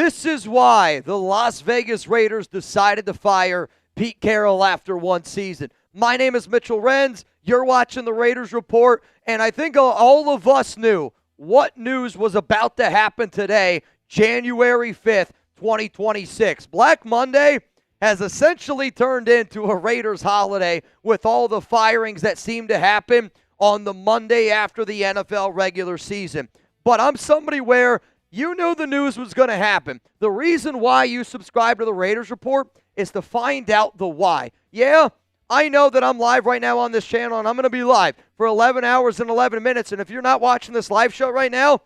This is why the Las Vegas Raiders decided to fire Pete Carroll after one season. My name is Mitchell Renz. You're watching the Raiders Report, and I think all of us knew what news was about to happen today, January 5th, 2026. Black Monday has essentially turned into a Raiders holiday with all the firings that seem to happen on the Monday after the NFL regular season. But I'm somebody where you knew the news was going to happen. The reason why you subscribe to the Raiders Report is to find out the why. Yeah, I know that I'm live right now on this channel, and I'm going to be live for 11 hours and 11 minutes. And if you're not watching this live show right now,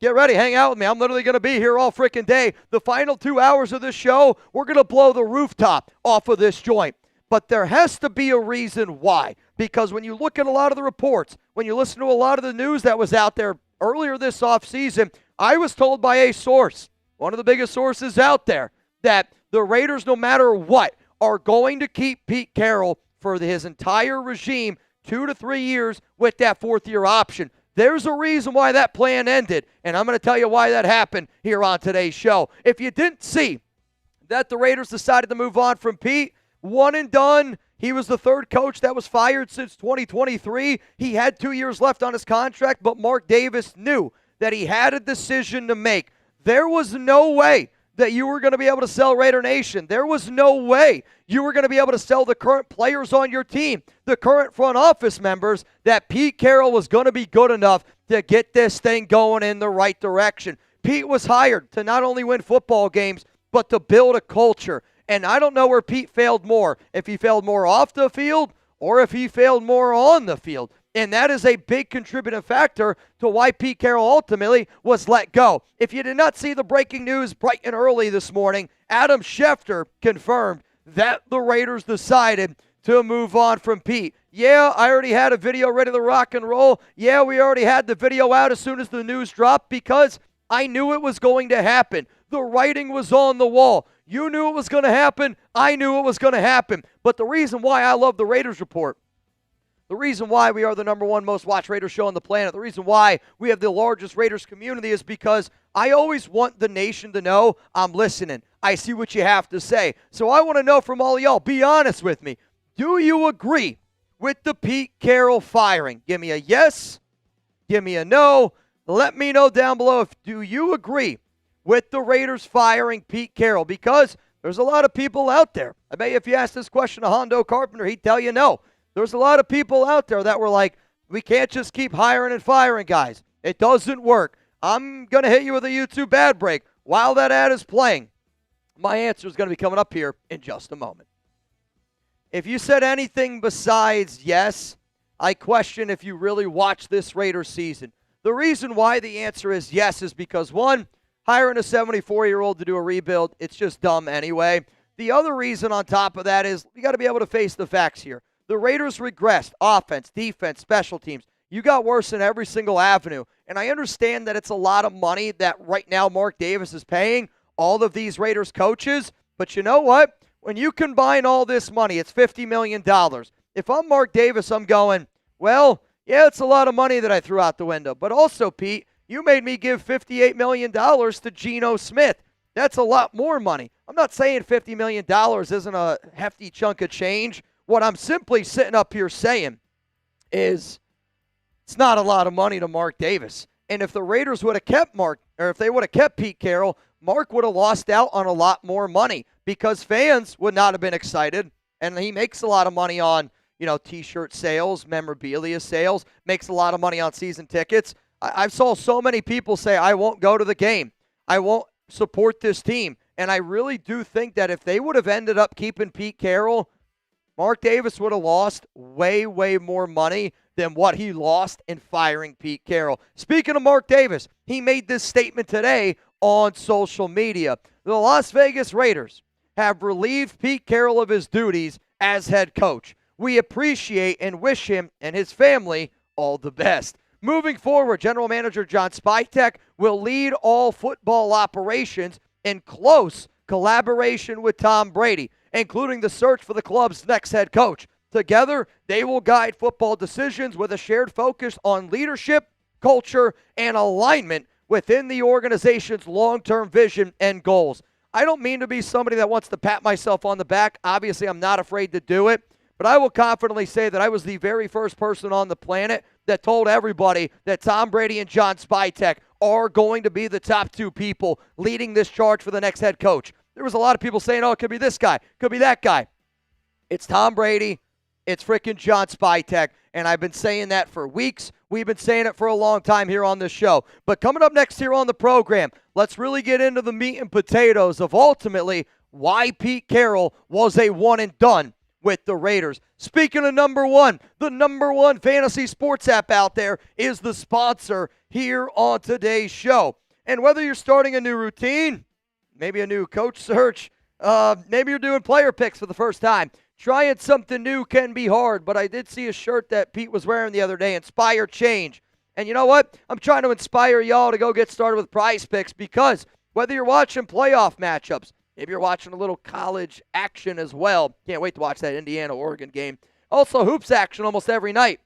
get ready, hang out with me. I'm literally going to be here all freaking day. The final 2 hours of this show, we're going to blow the rooftop off of this joint. But there has to be a reason why. Because when you look at a lot of the reports, when you listen to a lot of the news that was out there earlier this offseason, I was told by a source, one of the biggest sources out there, that the Raiders, no matter what, are going to keep Pete Carroll for his entire regime 2 to 3 years with that fourth-year option. There's a reason why that plan ended, and I'm going to tell you why that happened here on today's show. If you didn't see that the Raiders decided to move on from Pete, one and done. He was the third coach that was fired since 2023. He had 2 years left on his contract, but Mark Davis knew that he had a decision to make. There was no way that you were going to be able to sell Raider Nation. There was no way you were going to be able to sell the current players on your team, the current front office members, that Pete Carroll was going to be good enough to get this thing going in the right direction. Pete was hired to not only win football games, but to build a culture. And I don't know where Pete failed more, if he failed more off the field or if he failed more on the field. And that is a big contributing factor to why Pete Carroll ultimately was let go. If you did not see the breaking news bright and early this morning, Adam Schefter confirmed that the Raiders decided to move on from Pete. Yeah, I already had a video ready to rock and roll. Yeah, we already had the video out as soon as the news dropped because I knew it was going to happen. The writing was on the wall. You knew it was going to happen. I knew it was going to happen. But the reason why I love the Raiders Report, the reason why we are the number one most watched Raiders show on the planet, the reason why we have the largest Raiders community is because I always want the nation to know I'm listening. I see what you have to say. So I want to know from all of y'all, be honest with me. Do you agree with the Pete Carroll firing? Give me a yes. Give me a no. Let me know down below if do you agree with the Raiders firing Pete Carroll? Because there's a lot of people out there. I bet you if you ask this question to Hondo Carpenter, he'd tell you no. There's a lot of people out there that were like, we can't just keep hiring and firing guys. It doesn't work. I'm going to hit you with a YouTube ad break while that ad is playing. My answer is going to be coming up here in just a moment. If you said anything besides yes, I question if you really watched this Raiders season. The reason why the answer is yes is because, one, hiring a 74-year-old to do a rebuild, it's just dumb anyway. The other reason on top of that is you got to be able to face the facts here. The Raiders regressed, offense, defense, special teams. You got worse in every single avenue. And I understand that it's a lot of money that right now Mark Davis is paying all of these Raiders coaches. But you know what? When you combine all this money, it's $50 million. If I'm Mark Davis, I'm going, well, yeah, it's a lot of money that I threw out the window. But also, Pete, you made me give $58 million to Geno Smith. That's a lot more money. I'm not saying $50 million isn't a hefty chunk of change. What I'm simply sitting up here saying is it's not a lot of money to Mark Davis. And if the Raiders would have kept if they would have kept Pete Carroll, Mark would have lost out on a lot more money because fans would not have been excited. And he makes a lot of money on, T-shirt sales, memorabilia sales, makes a lot of money on season tickets. I've saw so many people say, I won't go to the game. I won't support this team. And I really do think that if they would have ended up keeping Pete Carroll, Mark Davis would have lost way, way more money than what he lost in firing Pete Carroll. Speaking of Mark Davis, he made this statement today on social media. The Las Vegas Raiders have relieved Pete Carroll of his duties as head coach. We appreciate and wish him and his family all the best. Moving forward, General Manager John Spytek will lead all football operations in close collaboration with Tom Brady, including the search for the club's next head coach. Together, they will guide football decisions with a shared focus on leadership, culture, and alignment within the organization's long-term vision and goals. I don't mean to be somebody that wants to pat myself on the back. Obviously, I'm not afraid to do it. But I will confidently say that I was the very first person on the planet that told everybody that Tom Brady and John Spytek are going to be the top two people leading this charge for the next head coach. There was a lot of people saying, oh, it could be this guy, could be that guy. It's Tom Brady. It's freaking John Spytek. And I've been saying that for weeks. We've been saying it for a long time here on this show. But coming up next here on the program, let's really get into the meat and potatoes of ultimately why Pete Carroll was a one and done with the Raiders. Speaking of number one, the number one fantasy sports app out there is the sponsor here on today's show. And whether you're starting a new routine, maybe a new coach search, maybe you're doing player picks for the first time, trying something new can be hard, but I did see a shirt that Pete was wearing the other day, Inspire Change. And you know what? I'm trying to inspire y'all to go get started with PrizePicks because whether you're watching playoff matchups, maybe you're watching a little college action as well. Can't wait to watch that Indiana-Oregon game. Also, hoops action almost every night.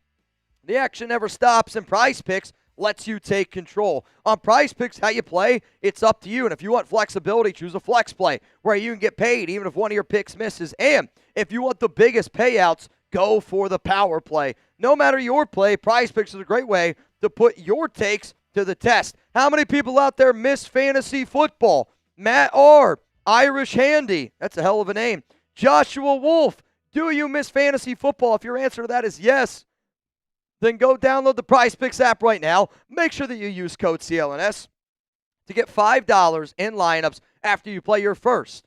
The action never stops, and PrizePicks lets you take control. On PrizePicks, how you play, it's up to you. And if you want flexibility, choose a flex play where you can get paid even if one of your picks misses. And if you want the biggest payouts, go for the power play. No matter your play, PrizePicks is a great way to put your takes to the test. How many people out there miss fantasy football? Matt R., Irish Handy, that's a hell of a name. Joshua Wolf, do you miss fantasy football? If your answer to that is yes, then go download the PrizePicks app right now. Make sure that you use code CLNS to get $5 in lineups after you play your first.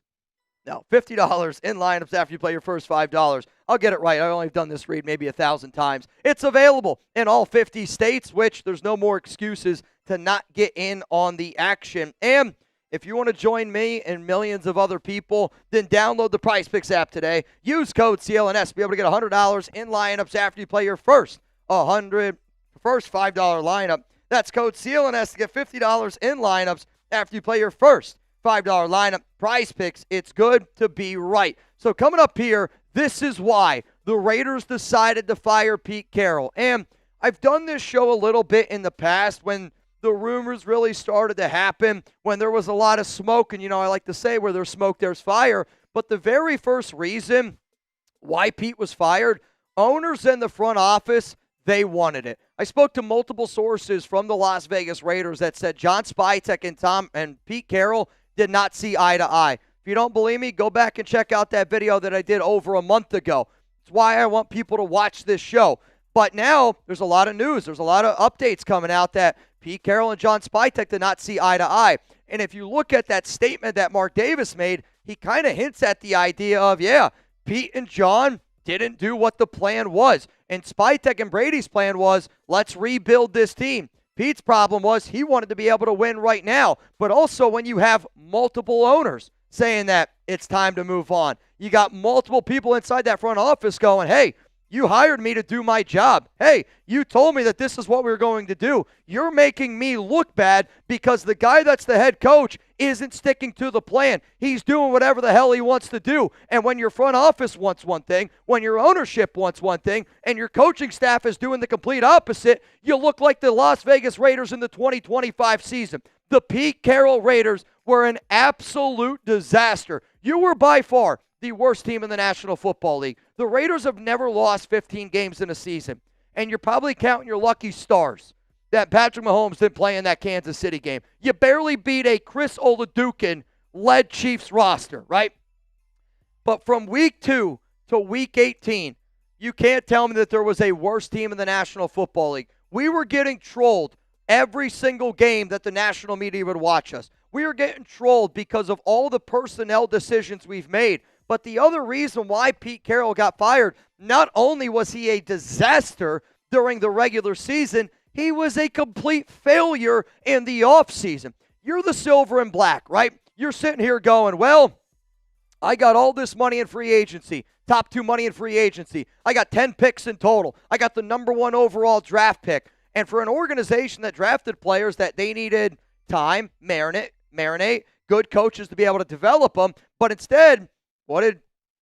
No, $50 in lineups after you play your first $5. I'll get it right. I've only done this read maybe 1,000 times. It's available in all 50 states, which there's no more excuses to not get in on the action. And if you want to join me and millions of other people, then download the PrizePicks app today. Use code CLNS to be able to get $100 in lineups after you play your first $5 lineup. That's code CLNS to get $50 in lineups after you play your first $5 lineup. PrizePicks, it's good to be right. So coming up here, this is why the Raiders decided to fire Pete Carroll. And I've done this show a little bit in the past when the rumors really started to happen, when there was a lot of smoke. And, I like to say where there's smoke, there's fire. But the very first reason why Pete was fired, owners in the front office, they wanted it. I spoke to multiple sources from the Las Vegas Raiders that said John Spytek and Pete Carroll did not see eye to eye. If you don't believe me, go back and check out that video that I did over a month ago. It's why I want people to watch this show. But now there's a lot of news. There's a lot of updates coming out that Pete Carroll and John Spytek did not see eye to eye. And if you look at that statement that Mark Davis made, he kind of hints at the idea of, Pete and John didn't do what the plan was. And Spytek and Brady's plan was, let's rebuild this team. Pete's problem was he wanted to be able to win right now. But also when you have multiple owners saying that it's time to move on, you got multiple people inside that front office going, hey, you hired me to do my job. Hey, you told me that this is what we were going to do. You're making me look bad because the guy that's the head coach isn't sticking to the plan. He's doing whatever the hell he wants to do. And when your front office wants one thing, when your ownership wants one thing, and your coaching staff is doing the complete opposite, you look like the Las Vegas Raiders in the 2025 season. The Pete Carroll Raiders were an absolute disaster. You were by far the worst team in the National Football League. The Raiders have never lost 15 games in a season. And you're probably counting your lucky stars that Patrick Mahomes didn't play in that Kansas City game. You barely beat a Chris Oladukin-led Chiefs roster, right? But from week 2 to week 18, you can't tell me that there was a worse team in the National Football League. We were getting trolled every single game that the national media would watch us. We were getting trolled because of all the personnel decisions we've made. But the other reason why Pete Carroll got fired, not only was he a disaster during the regular season, he was a complete failure in the offseason. You're the silver and black, right? You're sitting here going, well, I got all this money in free agency, top 2 money in free agency. I got 10 picks in total. I got the number 1 overall draft pick. And for an organization that drafted players that they needed time, marinate, good coaches to be able to develop them, but instead, what did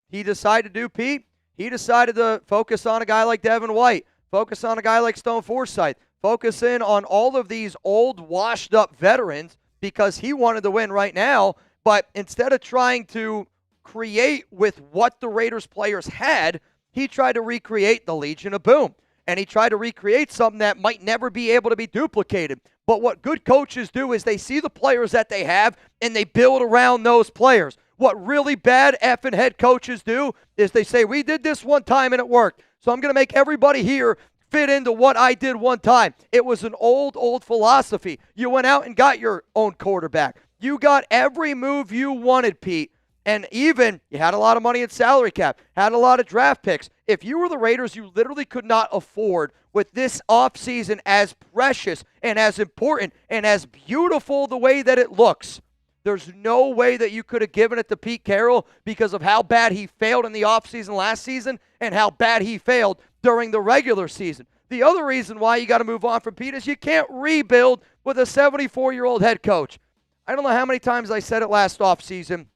he decide to do, Pete? He decided to focus on a guy like Devin White, focus on a guy like Stone Forsythe, focus in on all of these old, washed-up veterans because he wanted to win right now. But instead of trying to create with what the Raiders players had, he tried to recreate the Legion of Boom. And he tried to recreate something that might never be able to be duplicated. But what good coaches do is they see the players that they have and they build around those players. What really bad effing head coaches do is they say, we did this one time and it worked, so I'm going to make everybody here fit into what I did one time. It was an old philosophy. You went out and got your own quarterback. You got every move you wanted, Pete. And even you had a lot of money in salary cap, had a lot of draft picks. If you were the Raiders, you literally could not afford, with this offseason as precious and as important and as beautiful the way that it looks, there's no way that you could have given it to Pete Carroll because of how bad he failed in the offseason last season and how bad he failed during the regular season. The other reason why you got to move on from Pete is you can't rebuild with a 74-year-old head coach. I don't know how many times I said it last offseason,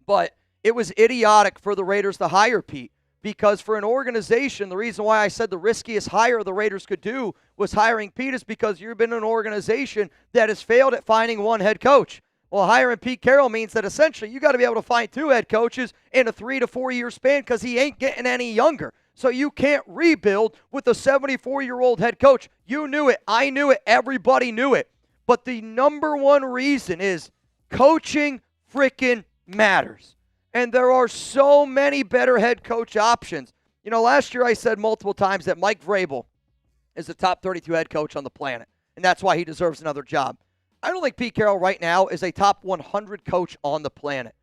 but it was idiotic for the Raiders to hire Pete, because for an organization, the reason why I said the riskiest hire the Raiders could do was hiring Pete is because you've been an organization that has failed at finding one head coach. Well, hiring Pete Carroll means that essentially you got to be able to find two head coaches in a 3 to 4 year span because he ain't getting any younger. So you can't rebuild with a 74-year-old head coach. You knew it. I knew it. Everybody knew it. But the number one reason is coaching freaking matters. And there are so many better head coach options. You know, last year I said multiple times that Mike Vrabel is the top 32 head coach on the planet, and that's why he deserves another job. I don't think Pete Carroll right now is a top 100 coach on the planet.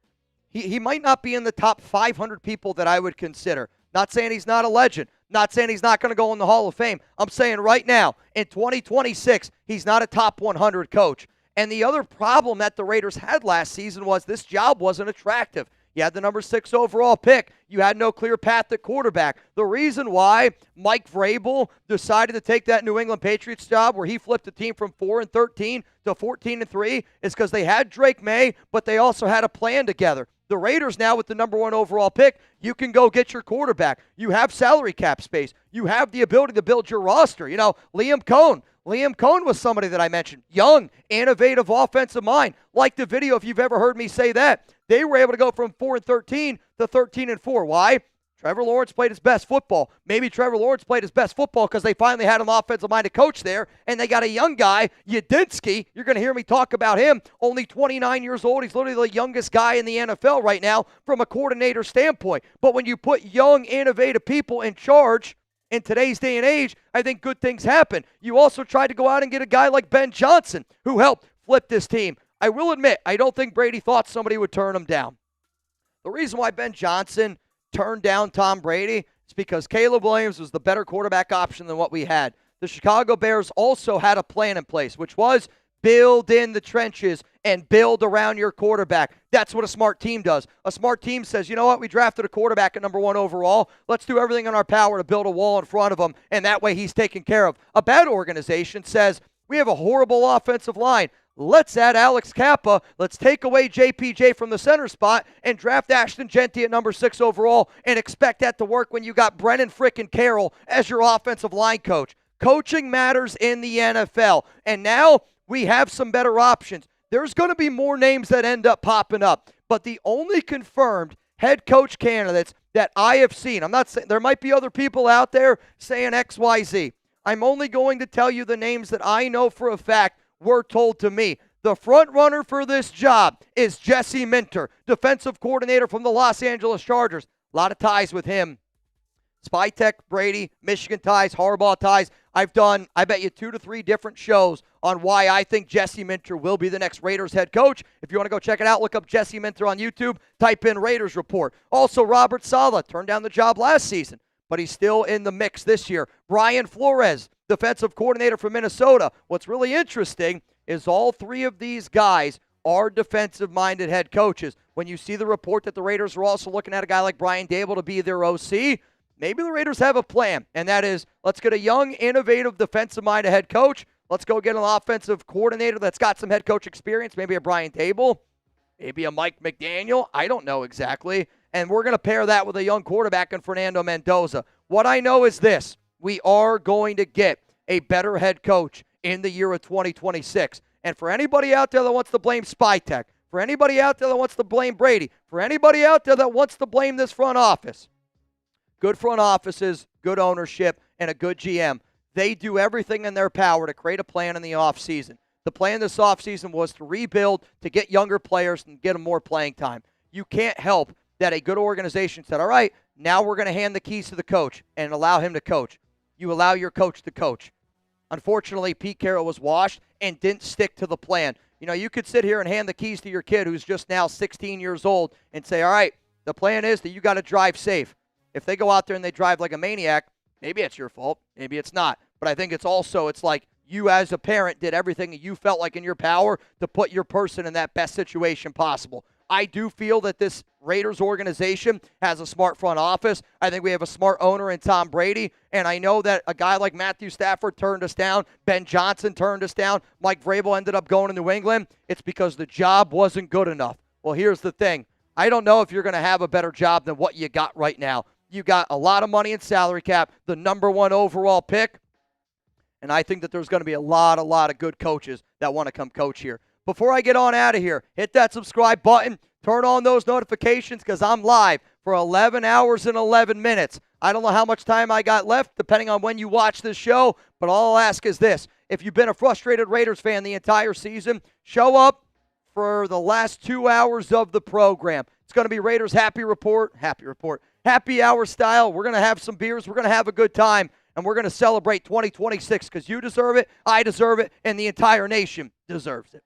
He might not be in the top 500 people that I would consider. Not saying he's not a legend. Not saying he's not going to go in the Hall of Fame. I'm saying right now, in 2026, he's not a top 100 coach. And the other problem that the Raiders had last season was this job wasn't attractive. You had the number 6 overall pick. You had no clear path at quarterback. The reason why Mike Vrabel decided to take that New England Patriots job where he flipped the team from 4-13 to 14-3 is because they had Drake May, but they also had a plan together. The Raiders now with the number 1 overall pick, you can go get your quarterback. You have salary cap space. You have the ability to build your roster. You know, Liam Cohn. Liam Cohn was somebody that I mentioned. Young, innovative offensive mind. Like the video, if you've ever heard me say that. They were able to go from 4-13 to 13-4. Why? Trevor Lawrence played his best football. Maybe Trevor Lawrence played his best football because they finally had an offensive-minded coach there, and they got a young guy, Yadinsky. You're going to hear me talk about him. Only 29 years old. He's literally the youngest guy in the NFL right now from a coordinator standpoint. But when you put young, innovative people in charge in today's day and age, I think good things happen. You also tried to go out and get a guy like Ben Johnson, who helped flip this team. I will admit, I don't think Brady thought somebody would turn him down. The reason why Ben Johnson turned down Tom Brady is because Caleb Williams was the better quarterback option than what we had. The Chicago Bears also had a plan in place, which was build in the trenches and build around your quarterback. That's what a smart team does. A smart team says, you know what, we drafted a quarterback at number 1 overall. Let's do everything in our power to build a wall in front of him, and that way he's taken care of. A bad organization says, we have a horrible offensive line. Let's add Alex Kappa. Let's take away JPJ from the center spot and draft Ashton Genty at number 6 overall and expect that to work when you got Brennan frickin' Carroll as your offensive line coach. Coaching matters in the NFL. And now we have some better options. There's going to be more names that end up popping up. But the only confirmed head coach candidates that I have seen, I'm not saying there might be other people out there saying XYZ. I'm only going to tell you the names that I know for a fact were told to me. The front runner for this job is Jesse Minter, defensive coordinator from the Los Angeles Chargers. A lot of ties with him. Spytech, Brady, Michigan ties, Harbaugh ties. I've done, I bet you, 2 to 3 different shows on why I think Jesse Minter will be the next Raiders head coach. If you want to go check it out, look up Jesse Minter on YouTube. Type in Raiders Report. Also, Robert Saleh turned down the job last season, but he's still in the mix this year. Brian Flores, defensive coordinator from Minnesota. What's really interesting is all 3 of these guys are defensive-minded head coaches. When you see the report that the Raiders are also looking at a guy like Brian Dable to be their OC, maybe the Raiders have a plan, and that is, let's get a young, innovative, defensive-minded head coach. Let's go get an offensive coordinator that's got some head coach experience, maybe a Brian Dable, maybe a Mike McDaniel. I don't know exactly. And we're going to pair that with a young quarterback in Fernando Mendoza. What I know is this. We are going to get a better head coach in the year of 2026. And for anybody out there that wants to blame Spytek, for anybody out there that wants to blame Brady, for anybody out there that wants to blame this front office, good front offices, good ownership, and a good GM, they do everything in their power to create a plan in the offseason. The plan this offseason was to rebuild, to get younger players and get them more playing time. You can't help that a good organization said, all right, now we're going to hand the keys to the coach and allow him to coach. You allow your coach to coach. Unfortunately, Pete Carroll was washed and didn't stick to the plan. You know, you could sit here and hand the keys to your kid who's just now 16 years old and say, all right, the plan is that you got to drive safe. If they go out there and they drive like a maniac, maybe it's your fault. Maybe it's not. But I think it's like you as a parent did everything that you felt like in your power to put your person in that best situation possible. I do feel that this Raiders organization has a smart front office. I think we have a smart owner in Tom Brady. And I know that a guy like Matthew Stafford turned us down. Ben Johnson turned us down. Mike Vrabel ended up going to New England. It's because the job wasn't good enough. Well, here's the thing. I don't know if you're going to have a better job than what you got right now. You got a lot of money in salary cap, the #1 overall pick. And I think that there's going to be a lot of good coaches that want to come coach here. Before I get on out of here, hit that subscribe button. Turn on those notifications because I'm live for 11 hours and 11 minutes. I don't know how much time I got left, depending on when you watch this show, but all I'll ask is this. If you've been a frustrated Raiders fan the entire season, show up for the last 2 hours of the program. It's going to be Raiders Happy Hour style. We're going to have some beers. We're going to have a good time, and we're going to celebrate 2026 because you deserve it, I deserve it, and the entire nation deserves it.